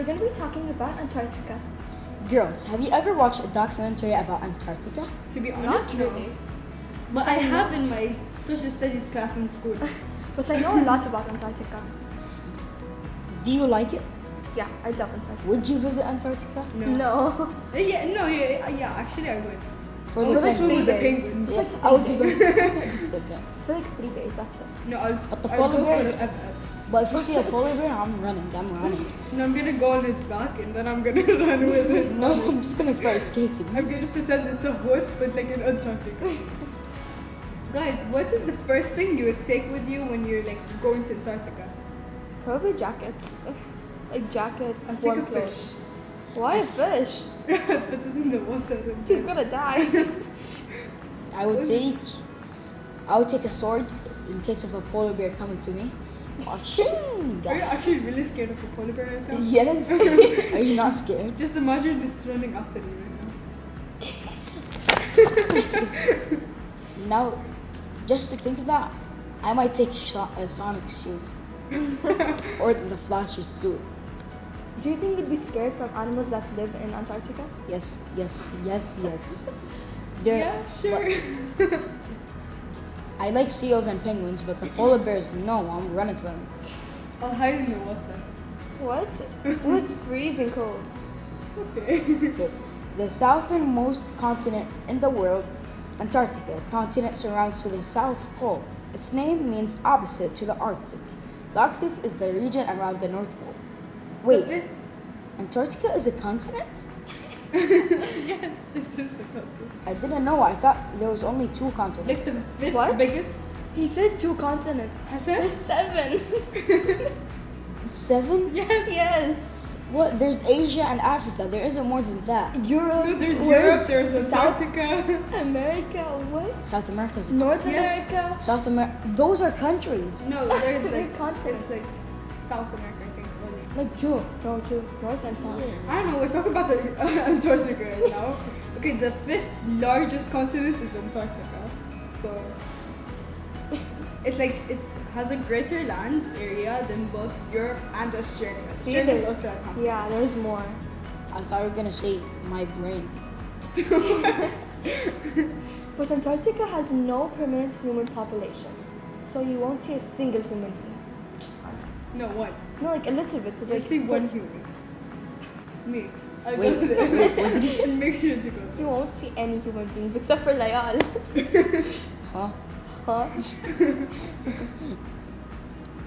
we're going to be talking about Antarctica. Girls, have you ever watched a documentary about Antarctica? To be honest, Not no. really. But I have in my social studies class in school. But I know a lot about Antarctica. Do you like it? Yeah, I love Antarctica. Would you visit Antarctica? No. Yeah, actually I would. For Oh, the like Swim with the 3 days. penguins. Yeah, I was about to say that. For like 3 days, that's it. No, But the I'll polar go bears- for But if you see a polar bear, I'm running. No, I'm gonna go on its back and then I'm gonna run with it. No, I'm just gonna start skating. I'm gonna pretend it's a horse, but like in Antarctica. Guys, what is the first thing you would take with you when you're like going to Antarctica? Probably jackets. Like jackets, I'll take warm a clothes. fish. Why a fish? Put it in the water. He's gonna die. I would take a sword in case of a polar bear coming to me. Aching! Are you actually really scared of a polar bear right now? Yes. Are you not scared? Just imagine it's running after you right now. Now, just to think of that, I might take Sonic's shoes. Or the Flash's suit. Do you think you'd be scared from animals that live in Antarctica? Yes. Yeah, sure. I like seals and penguins, but the polar bears, no, I'm running from them. I'll hide in the water. What? Oh, it's freezing cold. Okay. The southernmost continent in the world, Antarctica, continent surrounds to the South Pole. Its name means opposite to the Arctic. The Arctic is the region around the North Pole. Wait, Antarctica is a continent? Yes, it is a continent. I didn't know. I thought there was only 2 continents. Like the 5th What? biggest. He said 2 continents. Has There's it? 7. 7? Yes. Yes. What? There's Asia and Africa. There isn't more than that. Europe. No, there's where's Europe, there's South Antarctica. America. What? South America's a North Yes. America. South America. Those are countries. No, there's They're like, continents. it's like South America, I think, only. Like 2. No, 2. North and South. I don't know, we're talking about Antarctica right now. Okay, the 5th largest continent is Antarctica. So, it's like, it has a greater land area than both Europe and Australia. See, Australia is there's- also a continent. Yeah, there's more. I thought you were gonna say my brain. But Antarctica has no permanent human population. So you won't see a single human being. Just one. No, one. No, like a little bit. But I like, see one human. Me. I'll Wait, go there. what did you say? Make sure to go You there. won't see any human beings except for Layal. Huh? Huh?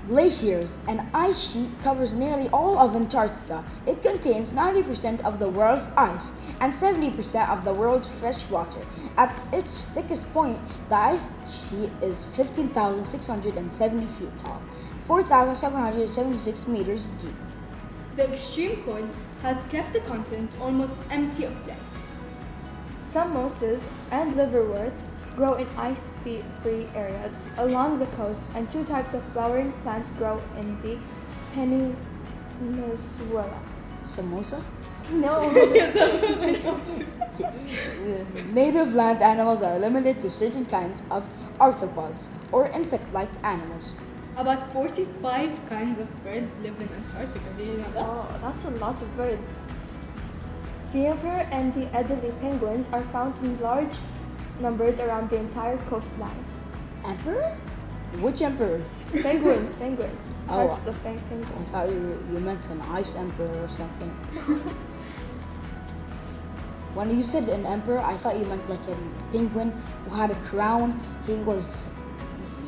Glaciers, an ice sheet covers nearly all of Antarctica. It contains 90% of the world's ice and 70% of the world's fresh water. At its thickest point, the ice sheet is 15,670 feet tall, 4,776 meters deep. The extreme cold has kept the continent almost empty of life. Some mosses and liverworts grow in ice-free areas along the coast, and 2 types of flowering plants grow in the peninsula. Samosa? No. Native land animals are limited to certain kinds of arthropods or insect-like animals. About 45 kinds of birds live in Antarctica. Do you know that? Oh, that's a lot of birds. The emperor and the Adelie penguins are found in large numbers around the entire coastline. Emperor? Which emperor? Penguins. Oh. Types of I penguins. thought you meant an ice emperor or something. When you said an emperor, I thought you meant like a penguin who had a crown. He was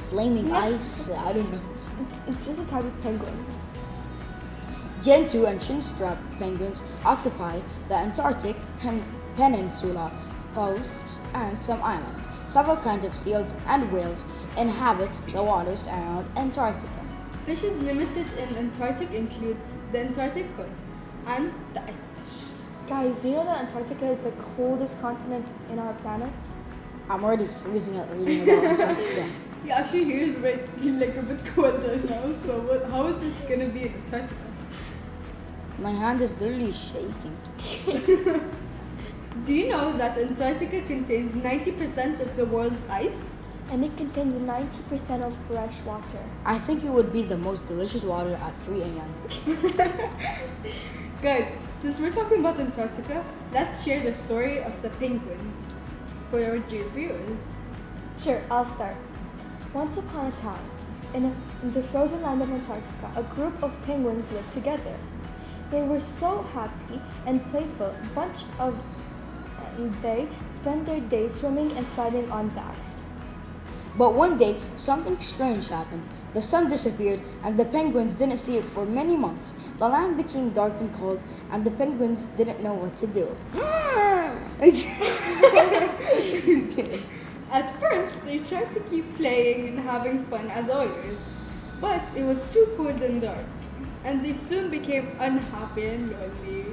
flaming Yeah. ice. I don't know. It's just a type of penguin. Gentoo and chinstrap penguins occupy the Antarctic peninsula, coasts, and some islands. Several kinds of seals and whales inhabit the waters around Antarctica. Fishes limited in Antarctic include the Antarctic cod and the ice fish. Guys, do you know that Antarctica is the coldest continent in our planet? I'm already freezing at reading about Antarctica. He actually hears right like a bit colder now. So how is it gonna be in Antarctica? My hand is literally shaking. Do you know that Antarctica contains 90% of the world's ice? And it contains 90% of fresh water. I think it would be the most delicious water at 3 a.m. Guys, since we're talking about Antarctica, let's share the story of the penguins for our dear viewers. Sure, I'll start. Once upon a time, in the frozen land of Antarctica, a group of penguins lived together. They were so happy and playful, and they spent their days swimming and sliding on the ice. But one day, something strange happened. The sun disappeared, and the penguins didn't see it for many months. The land became dark and cold, and the penguins didn't know what to do. At first, they tried to keep playing and having fun as always, but it was too cold and dark, and they soon became unhappy and lonely.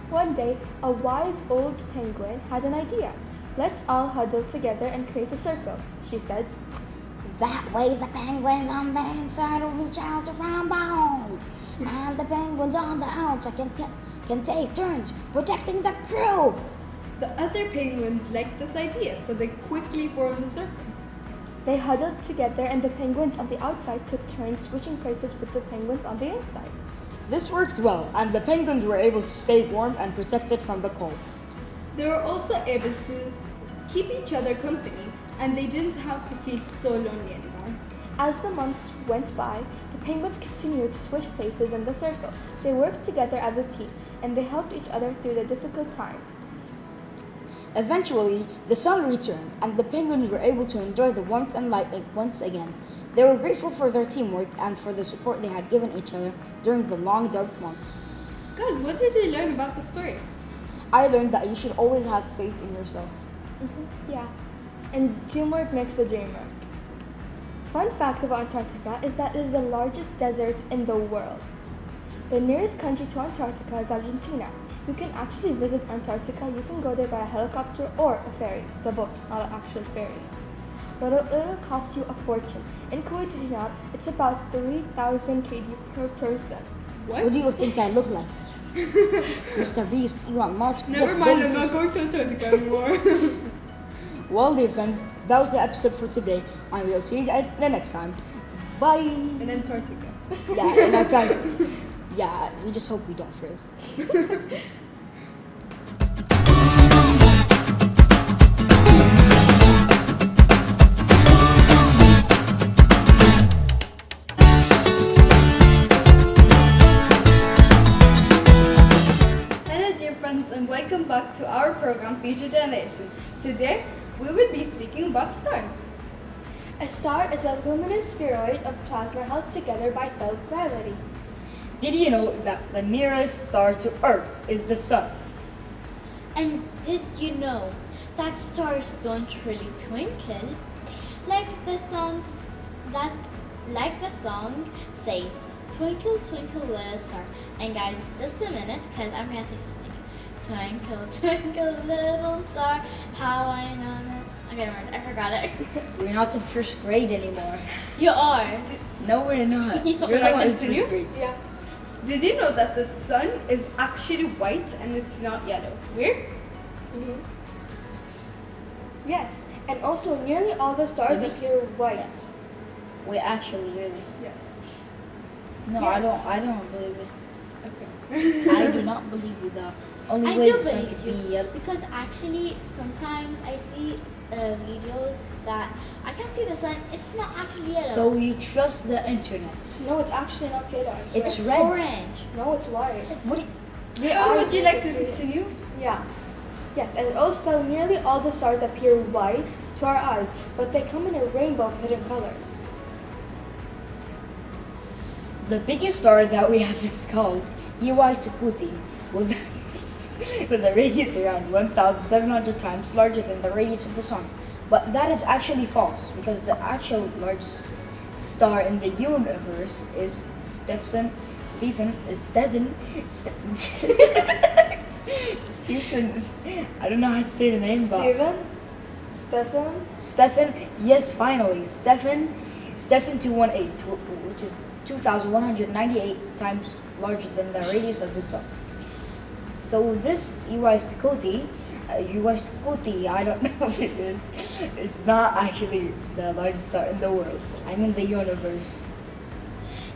One day, a wise old penguin had an idea. Let's all huddle together and create a circle, she said. That way the penguins on the inside will reach out around the hold, and the penguins on the outside can take turns protecting the crew. The other penguins liked this idea, so they quickly formed a circle. They huddled together and the penguins on the outside took turns switching places with the penguins on the inside. This worked well, and the penguins were able to stay warm and protected from the cold. They were also able to keep each other company, and they didn't have to feel so lonely anymore. As the months went by, the penguins continued to switch places in the circle. They worked together as a team, and they helped each other through the difficult times. Eventually, the sun returned, and the penguins were able to enjoy the warmth and light once again. They were grateful for their teamwork and for the support they had given each other during the long, dark months. Guys, what did we learn about the story? I learned that you should always have faith in yourself. Yeah. And teamwork makes the dream work. Fun fact about Antarctica is that it is the largest desert in the world. The nearest country to Antarctica is Argentina. You can actually visit Antarctica. You can go there by a helicopter or a ferry. The boat, not an actual ferry. But it'll cost you a fortune. In Kuwait, it's about 3,000 KD per person. What do you think I look like? Mr. Beast, Elon Musk. Never Jeff mind, Bezos. I'm not going to Antarctica anymore. Well, dear friends, that was the episode for today. I will see you guys the next time. Bye. In Antarctica. Yeah, in Antarctica. Yeah, we just hope we don't freeze. Hello dear friends and welcome back to our program Future Generation. Today we will be speaking about stars. A star is a luminous spheroid of plasma held together by self-gravity. Did you know that the nearest star to Earth is the Sun? And did you know that stars don't really twinkle? Like the song says, twinkle twinkle little star. And guys, just a minute, cause I'm gonna say something. Twinkle twinkle little star, how I know. Okay, never mind, I forgot it. We're not in first grade anymore. You are. No, we're not. You We're I not in continue? first grade. Yeah. Did you know that the sun is actually white and it's not yellow? Weird? Yes, and also nearly all the stars Really? appear white. Wait, actually, really? Yes. No, Yes. I don't believe it. Okay. I do not believe you. The only I way do the sun believe could you be yellow. because actually sometimes I see videos that I can't see the sun. It's not actually yellow. So you trust the internet? No, it's actually not yellow. I swear. It's red. orange. No, it's white. What? How would you like to continue? Yeah. Yes, and also nearly all the stars appear white to our eyes, but they come in a rainbow of hidden colors. The biggest star that we have is called Iwai-Sakuti, with a radius around 1,700 times larger than the radius of the sun. But that is actually false, because the actual largest star in the universe is Stephen. I don't know how to say the name, but Stephen. Yes, finally, Stephen 218, which is 2,198 times larger than the radius of the sun. So this Iwai-Sakuti, I don't know what it is. It's not actually the largest star in the world. I mean the universe.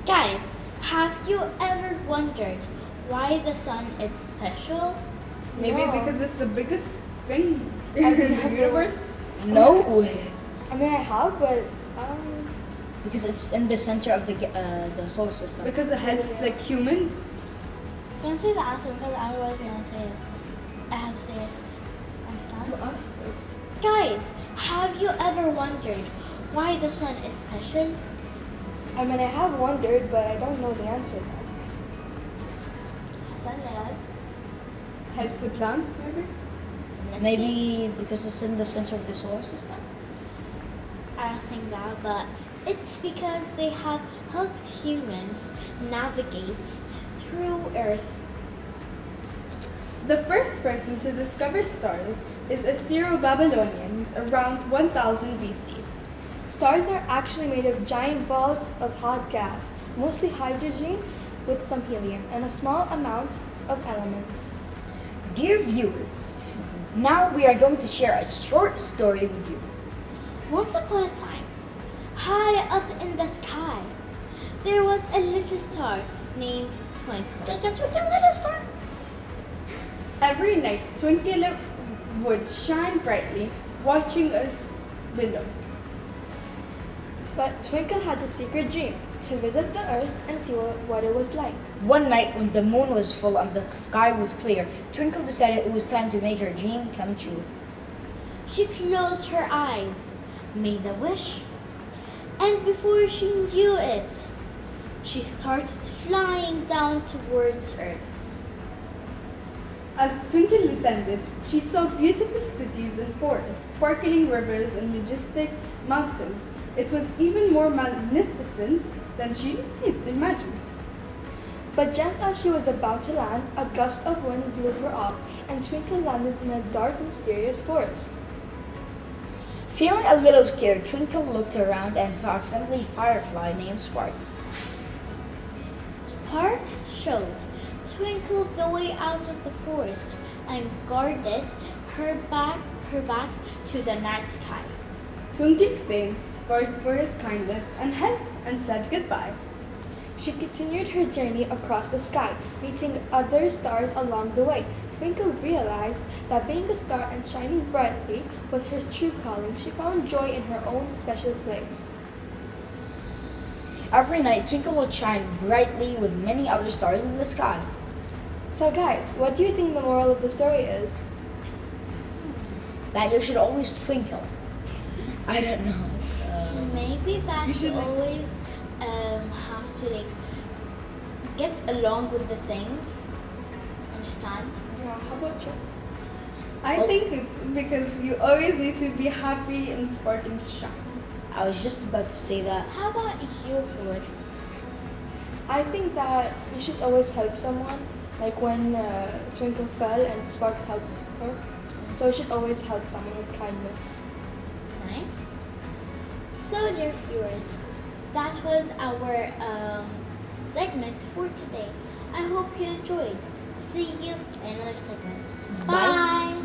Guys, have you ever wondered why the sun is special? Maybe No. because it's the biggest thing I in think the universe. No, I mean, I have, but because it's in the center of the solar system. Because it helps like humans. Don't say the answer because I was gonna say it. I have to say it. Understand? Us, this. Guys, have you ever wondered why the sun is special? I mean, I have wondered, but I don't know the answer. Hassan, Helps the plants, maybe. Maybe because it's in the center of the solar system. I don't think that, but it's because they have helped humans navigate through Earth. The first person to discover stars is Assyro-Babylonians around 1000 BC. Stars are actually made of giant balls of hot gas, mostly hydrogen with some helium and a small amount of elements. Dear viewers, now we are going to share a short story with you. Once upon a time, high up in the sky, there was a little star named Twinkle. Little star. Every night, Twinkle would shine brightly, watching us below. But Twinkle had a secret dream to visit the Earth and see what it was like. One night when the moon was full and the sky was clear, Twinkle decided it was time to make her dream come true. She closed her eyes, made a wish, and before she knew it, she started flying down towards Earth. As Twinkle descended, she saw beautiful cities and forests, sparkling rivers and majestic mountains. It was even more magnificent than she imagined. But just as she was about to land, a gust of wind blew her off, and Twinkle landed in a dark, mysterious forest. Feeling a little scared, Twinkle looked around and saw a friendly firefly named Sparks. Sparks showed Twinkle the way out of the forest and guarded her back to the night sky. Twinkle thanked Sparks for his kindness and help and said goodbye. She continued her journey across the sky, meeting other stars along the way. Twinkle realized that being a star and shining brightly was her true calling. She found joy in her own special place. Every night, Twinkle would shine brightly with many other stars in the sky. So guys, what do you think the moral of the story is? That you should always twinkle. I don't know. Maybe that You should, you like- always have to get along with the thing. Understand? Yeah, how about you? I think it's because you always need to be happy and sparkling shine. I was just about to say that. How about you, George? I think that you should always help someone. Like when Twinkle fell and Sparks helped her. So you should always help someone with kindness. Nice. So, dear viewers, that was our segment for today. I hope you enjoyed. See you in another segment. Bye. Bye.